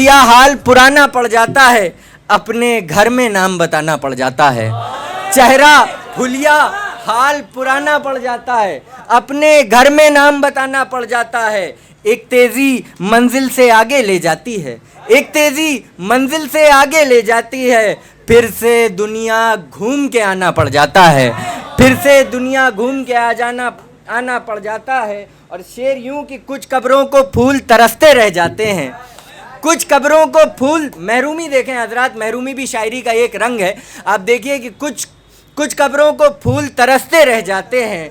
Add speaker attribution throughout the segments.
Speaker 1: हुलिया हाल पुराना पड़ जाता है, अपने घर में नाम बताना पड़ जाता है। चेहरा हुलिया हाल पुराना पड़ जाता है, अपने घर में नाम बताना पड़ जाता है। एक तेजी मंजिल से आगे ले जाती है, एक तेजी मंजिल से आगे ले जाती है। फिर से दुनिया घूम के आना पड़ जाता है, फिर से दुनिया घूम के आना पड़ जाता है। और शेर यूं कि कुछ कब्रों को फूल तरसते रह जाते हैं, कुछ कब्रों को फूल। महरूमी देखें हजरात, महरूमी भी शायरी का एक रंग है। आप देखिए कि कुछ कब्रों को फूल तरसते रह जाते हैं,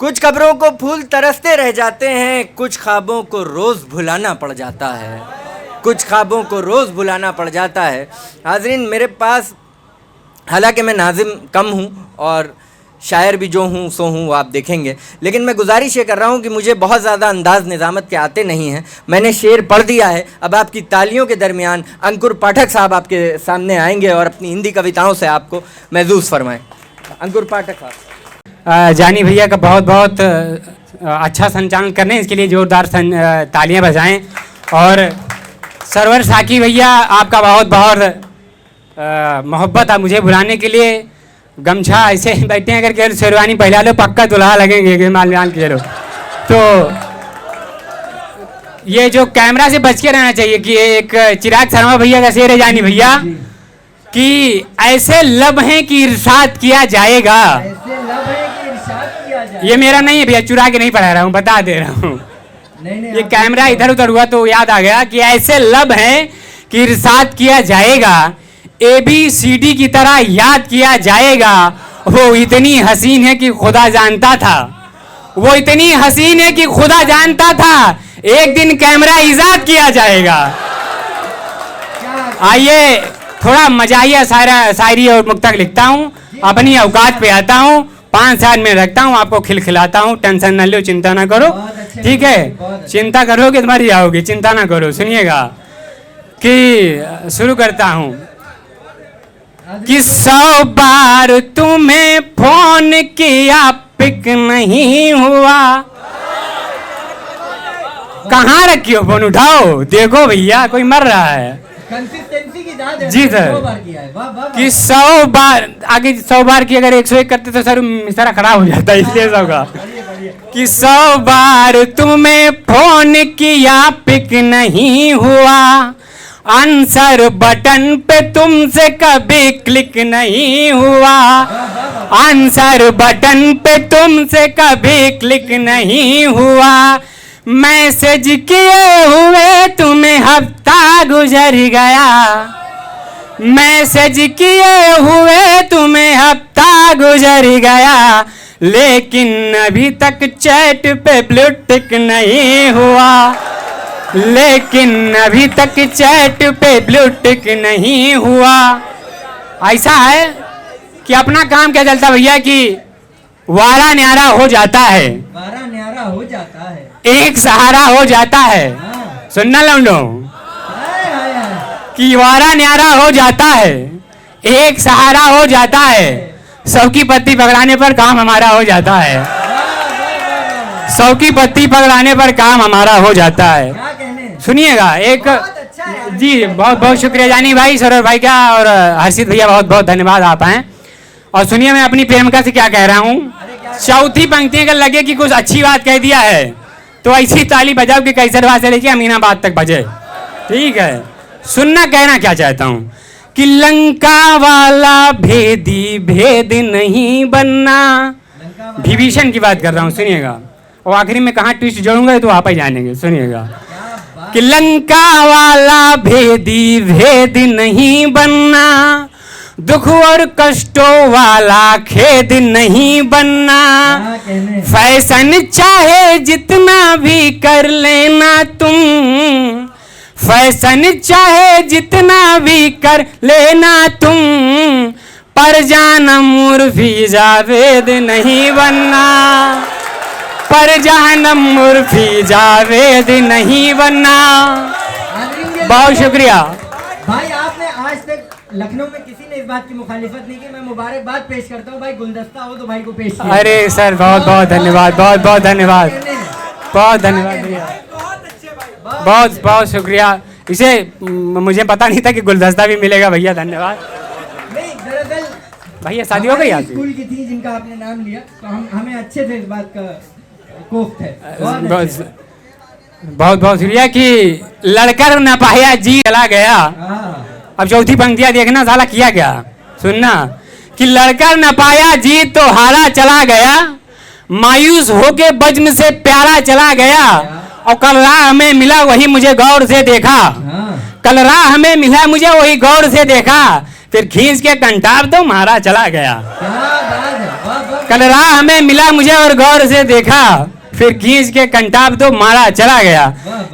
Speaker 1: कुछ कब्रों को फूल तरसते रह जाते हैं। कुछ ख्वाबों को रोज़ भुलाना पड़ जाता है, कुछ ख्वाबों को रोज़ भुलाना पड़ जाता है। हाज़रीन, मेरे पास हालांकि मैं नाज़िम कम हूँ और शायर भी जो हूँ सो हूँ, वो आप देखेंगे, लेकिन मैं गुजारिश ये कर रहा हूँ कि मुझे बहुत ज़्यादा अंदाज़ निज़ामत के आते नहीं हैं। मैंने शेर पढ़ दिया है। अब आपकी तालियों के दरमियान अंकुर पाठक साहब आपके सामने आएंगे और अपनी हिंदी कविताओं से आपको महसूस फरमाएं। अंकुर पाठक साहब।
Speaker 2: जानी भैया का बहुत बहुत अच्छा संचालन करने, इसके लिए ज़ोरदार तालियाँ बजाएँ। और सरवर साकी भैया, आपका बहुत बहुत मोहब्बत आप मुझे बुलाने के लिए। गमछा ऐसे बैठे हैं, अगर शेरवानी पहला लो पक्का दुल्हा लगेंगे माल के लो। तो ये जो कैमरा से बच के रहना चाहिए कि एक चिराग शर्मा भैया का शेर है जानी भैया कि ऐसे लब हैं कि इरशाद किया जाएगा। ये मेरा नहीं है भैया, चुरा के नहीं पढ़ा रहा हूँ, बता दे रहा हूँ। ये कैमरा इधर उधर हुआ तो याद आ गया कि ऐसे लब हैं कि इरशाद किया जाएगा, ABCD की तरह याद किया जाएगा। वो इतनी हसीन है कि खुदा जानता था, वो इतनी हसीन है कि खुदा जानता था, एक दिन कैमरा इजाद किया जाएगा। आइए थोड़ा मजाहिया शायरी और मुक्तक लिखता हूँ, अपनी औकात पे आता हूँ, 5 साल में रखता हूँ, आपको खिलखिलाता हूँ। टेंशन न लो, चिंता ना करो, ठीक है? चिंता करोगे तो मर जाओगे, चिंता ना करो। सुनिएगा कि शुरू करता हूँ कि 100 बार तुम्हें फोन किया पिक नहीं हुआ। कहाँ रखी हो फोन, उठाओ, देखो भैया कोई मर रहा है।
Speaker 3: कंसिस्टेंसी की जांच है,
Speaker 2: जी सर।
Speaker 3: 100 बार किया है। वाह वाह।
Speaker 2: कि 100 बार, आगे 100 बार की अगर 101 करते तो सर सारा खड़ा हो जाता है, इसलिए होगा कि 100 बार तुम्हें फोन किया पिक नहीं हुआ, आंसर बटन पे तुमसे कभी क्लिक नहीं हुआ, आंसर बटन पे तुमसे कभी क्लिक नहीं हुआ, मैसेज किए हुए तुम्हें हफ्ता गुजर गया, मैसेज किए हुए तुम्हें हफ्ता गुजर गया, लेकिन अभी तक चैट पे ब्लू टिक नहीं हुआ, लेकिन अभी तक चैट पे ब्लू टिक नहीं हुआ। ऐसा है कि अपना काम क्या चलता भैया कि वारा न्यारा हो जाता है,
Speaker 3: वारा न्यारा हो जाता है,
Speaker 2: एक सहारा हो जाता है। सुनना लौंडो कि वारा न्यारा हो जाता है, एक सहारा हो जाता है, सबकी पत्ती पकड़ाने पर काम हमारा हो जाता है, सबकी पत्ती पकड़ाने पर काम हमारा हो जाता है। सुनिएगा एक जी, बहुत बहुत शुक्रिया जानी भाई, सरोवर भाई का और हर्षित भैया, बहुत बहुत धन्यवाद आप आए। और सुनिए मैं अपनी प्रेमिका से क्या कह रहा हूँ। चौथी पंक्ति अगर लगे कि कुछ अच्छी बात कह दिया है तो ऐसी ताली बजाओ कि कैसरबाद से लेके अमीनाबाद तक बजे, ठीक है? सुनना कहना क्या चाहता हूँ कि लंका वाला भेदी भेद नहीं बनना, विभीषण की बात कर रहा हूँ, सुनिएगा। और आखिरी में कहाँ ट्विस्ट जोड़ूंगा तो आप ही जानेंगे, सुनिएगा कि लंका वाला भेदी भेद नहीं बनना, दुख और कष्टों वाला खेद नहीं बनना, फैशन चाहे जितना भी कर लेना तुम, फैशन चाहे जितना भी कर लेना तुम, पर जानम उर्फी जावेद नहीं बनना, पर जानम उर्फी जावेद नहीं बनना। बहुत शुक्रिया
Speaker 3: भाई, आपने आज तक लखनऊ में किसी ने इस बात की मुखालिफत नहीं की। मैं मुबारकबाद पेश करता हूँ भाई, गुलदस्ता हो तो भाई को पेश किया।
Speaker 2: अरे सर बहुत बहुत धन्यवाद, बहुत बहुत धन्यवाद, बहुत धन्यवाद भैया, बहुत बहुत शुक्रिया। इसे मुझे पता नहीं था कि गुलदस्ता भी मिलेगा भैया, धन्यवाद
Speaker 3: नहीं, दरअसल
Speaker 2: भैया। शादी हो गई
Speaker 3: हमारी
Speaker 2: आपकी?
Speaker 3: स्कूल की थी जिनका आपने नाम लिया, तो हमें अच्छे से इस बात का कोफ्त है।
Speaker 2: बहुत बहुत शुक्रिया कि लड़कर न पाया जी चला गया।
Speaker 3: हाँ,
Speaker 2: अब चौथी पंक्तियां देखना साला किया क्या, सुनना कि लड़कर न पाया जी तो हारा चला गया, मायूस होके बज्म से प्यारा चला गया, और कल राह में मिला वही मुझे गौर से देखा,
Speaker 3: हाँ।
Speaker 2: कल राह में मिला मुझे वही गौर से देखा, फिर खींच के कंटाब तो मारा चला गया।
Speaker 3: क्या बात है, वाह, वाह।
Speaker 2: कल राह में मिला मुझे और गौर से देखा, फिर खींच के कंटाब तो मारा चला गया।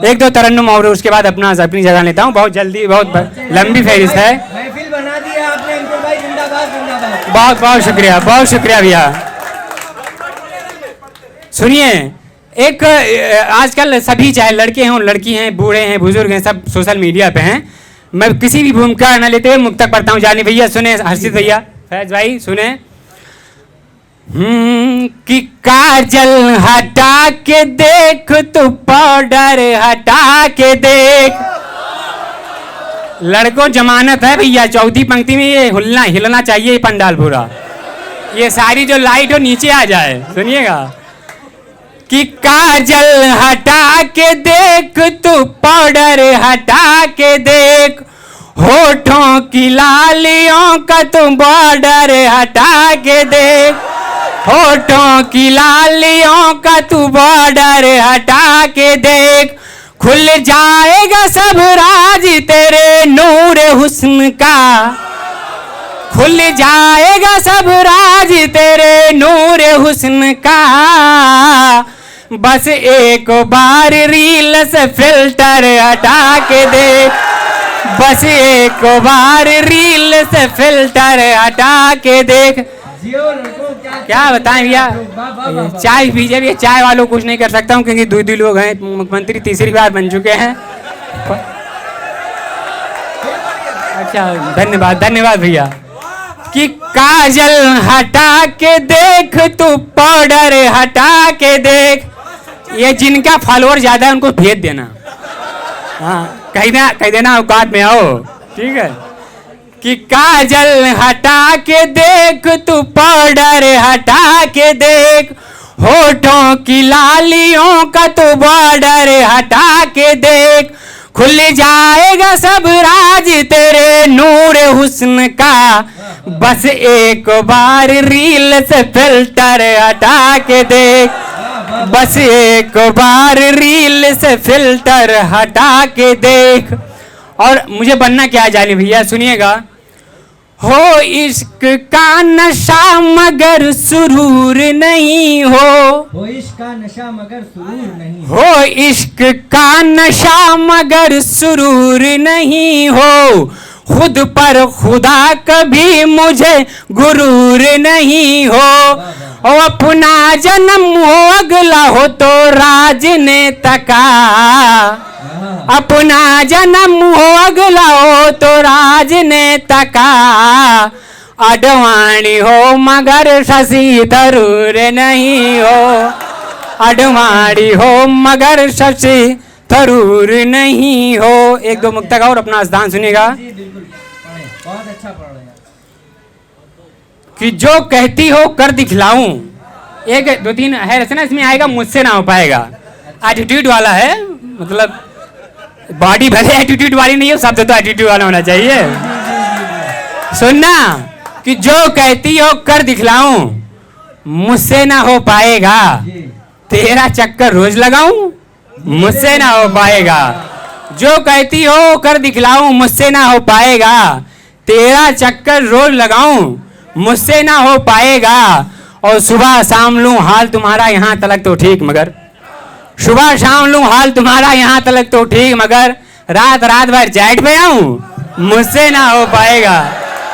Speaker 2: एक दो तरन्नुम और उसके बाद अपनी जगह लेता हूँ, बहुत जल्दी, बहुत लंबी फहरिस्त है।
Speaker 3: महफिल बना दी है आपने अंकुर भाई, जिंदाबाद जिंदाबाद।
Speaker 2: बहुत बहुत शुक्रिया, बहुत शुक्रिया भैया। सुनिए, एक आजकल सभी, चाहे लड़के हों लड़की हैं, बूढ़े हैं बुजुर्ग हैं, सब सोशल मीडिया पे हैं। मैं किसी भी भूमिका न लेते हुए मुक्तक पढ़ता हूँ। जानी भैया सुने, हर्षित भैया, फैज भाई सुने। कि काजल हटा के देख तू पाउडर हटा के देख। लड़कों जमानत है भैया, चौथी पंक्ति में ये हिलना चाहिए ये पंडाल पूरा, ये सारी जो लाइट हो नीचे आ जाए। सुनिएगा कि काजल हटा के देख तू पाउडर हटा के देख, होठों की लालियों का तू बॉर्डर हटा के देख, होठों की लालियों का तू बॉर्डर हटा के देख, खुल जाएगा सब राज तेरे नूर हुस्न का, खुल जाएगा सब राज तेरे नूर हुस्न का, बस एक बार रील से फिल्टर हटा के देख, बस एक बार रील से फिल्टर हटा के देख।
Speaker 3: जियो लड़कों,
Speaker 2: क्या बताएं भैया, चाय पीजिए भैया, चाय वालों कुछ नहीं कर सकता हूँ क्योंकि दूध लोग हैं, मुख्यमंत्री तीसरी बार बन चुके हैं। अच्छा, धन्यवाद धन्यवाद भैया। कि काजल हटा के देख तू पाउडर हटा के देख, ये जिनका फॉलोअर ज्यादा है उनको भेज देना, हाँ कह देना औकात में आओ, ठीक है। कि काजल हटा के देख तू पाउडर हटा के देख, होठों की लालियों का तू बॉर्डर हटा के देख, खुल जाएगा सब राज तेरे नूर हुस्न का, बस एक बार रील से फिल्टर हटा के देख, बस एक बार रील से फिल्टर हटा के देख। और मुझे बनना क्या है जाने भैया, सुनिएगा। हो इश्क का नशा मगर सुरूर नहीं हो
Speaker 3: इश्क का नशा मगर सुरूर नहीं
Speaker 2: हो, इश्क का नशा मगर सुरूर नहीं हो, खुद पर खुदा कभी मुझे गुरूर नहीं हो, और अपना जन्म हो अगला हो तो राजनेता का, अपना जन्म हो अगला हो तो राजनेता का, अडवाणी हो मगर शशि थरूर नहीं हो, अडवाणी हो मगर शशि थरूर नहीं हो। एक दो मुक्तक और अपना स्थान सुनिएगा।
Speaker 3: जी बिल्कुल, बहुत अच्छा पढ़ रहे हैं।
Speaker 2: कि जो कहती हो कर दिखलाऊं, एक दो तीन है रचना, इसमें आएगा मुझसे ना हो पाएगा, एटीट्यूड वाला है, मतलब बॉडी भले एटीट्यूड वाली नहीं हो, शब्द तो एटीट्यूड वाला होना चाहिए। सुनना कि जो कहती हो कर दिखलाऊं, मुझसे ना हो पाएगा, तेरा चक्कर रोज लगाऊं, मुझसे ना हो पाएगा, जो कहती हो कर दिखलाऊं, मुझसे ना हो पाएगा, तेरा चक्कर रोज लगाऊं, मुझसे ना हो पाएगा, और सुबह शाम लूं हाल तुम्हारा यहाँ तलक तो ठीक मगर, सुबह शाम लूं हाल तुम्हारा यहाँ तलक तो ठीक मगर, रात रात भर चैट पे आऊं, मुझसे ना हो पाएगा,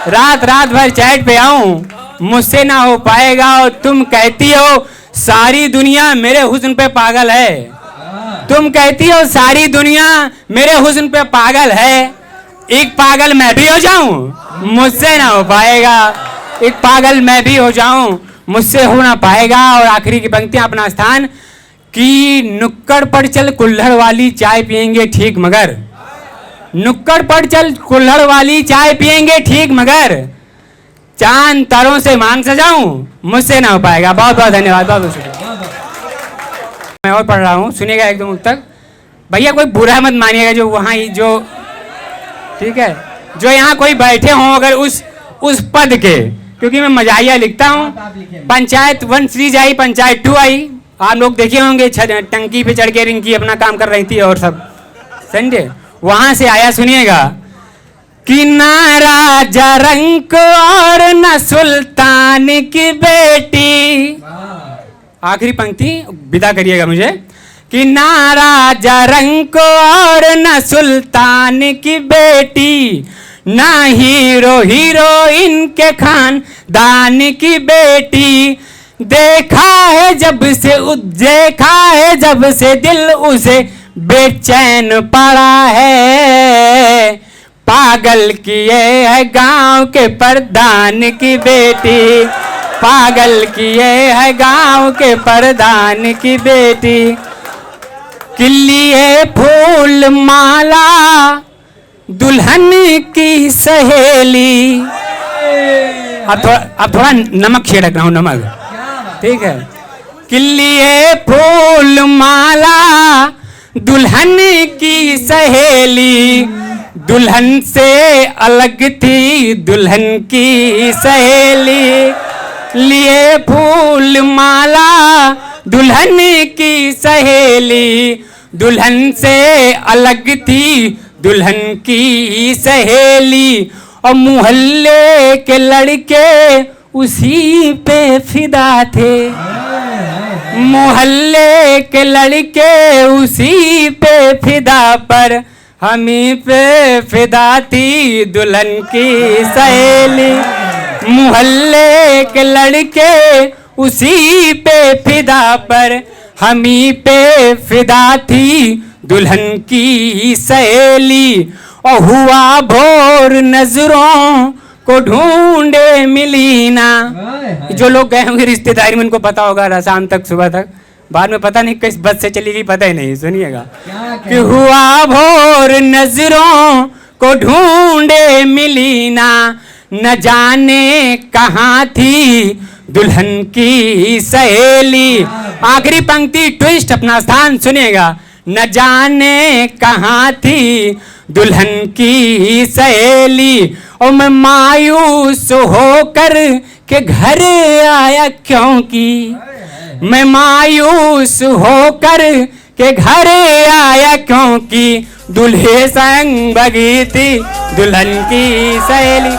Speaker 2: रात रात भर चैट पे आऊं, मुझसे ना हो पाएगा, और तुम कहती हो सारी दुनिया मेरे हुस्न पे पागल है, तुम कहती हो सारी दुनिया मेरे हुस्न पे पागल है, एक पागल मैं भी हो जाऊं, मुझसे ना हो पाएगा, एक पागल मैं भी हो जाऊं, मुझसे हो ना पाएगा। और आखिरी की पंक्तियां अपना स्थान कि नुक्कड़ पर चल कुल्हड़ वाली चाय पियेंगे ठीक मगर, नुक्कड़ पर चल कुल्हड़ वाली चाय पियेंगे ठीक, मगर चांद तारों से मांग सजाऊं मुझसे ना हो पाएगा। बहुत बहुत धन्यवाद, बहुत बहुत शुक्रिया। मैं और पढ़ रहा हूँ, सुनिएगा एक दो मुख तक। भैया कोई बुरा मत मानिएगा, जो वहाँ ही जो ठीक है, जो यहाँ कोई बैठे हों अगर उस पद के, क्योंकि मैं मजाहिया लिखता हूँ। पंचायत 1 सीरीज आई, पंचायत 2 आई, आप लोग देखे होंगे, टंकी पे चढ़ के रिंकी अपना काम कर रही थी और सब, समझे। वहां से आया, सुनिएगा कि ना राजा रंक और न सुल्तान की बेटी, आखिरी पंक्ति विदा करिएगा मुझे, कि ना राजा रंक और न सुल्तान की बेटी, ना हीरो हीरोइन के खानदान की बेटी, देखा है जब से दिल उसे बेचैन पड़ा है, पागल किए है गांव के प्रधान की बेटी, पागल किए है गांव के प्रधान की बेटी, किलिए फूल माला दुल्हन की सहेली। अब थोड़ा नमक छिड़क रहा हूँ, नमक, ठीक है। किलिए फूल माला दुल्हन की सहेली, दुल्हन से अलग थी दुल्हन की सहेली, लिए फूल माला दुल्हन की सहेली, दुल्हन से अलग थी दुल्हन की सहेली, और मोहल्ले के लड़के उसी पे फिदा थे, मोहल्ले के लड़के उसी पे फिदा, पर हमी पे फिदा थी दुल्हन की सहेली, मोहल्ले के लड़के उसी पे फिदा, पर हमी पे फिदा थी दुल्हन की सहेली, और हुआ भोर नजरों को ढूंढे मिली ना। जो लोग गए होंगे रिश्तेदारी में उनको पता होगा, शाम तक सुबह तक, बाद में पता नहीं किस बस से चली गई, पता ही नहीं। सुनिएगा कि हुआ भोर नजरों को ढूंढे मिली ना, न जाने कहाँ थी दुल्हन की सहेली। आखिरी पंक्ति ट्विस्ट, अपना स्थान सुनिएगा, न जाने कहाँ थी दुल्हन की सहेली, और मैं मायूस होकर के घर आया क्योंकि, मैं मायूस होकर के घर आया क्योंकि, दुल्हे संग भगी थी दुल्हन की सहेली।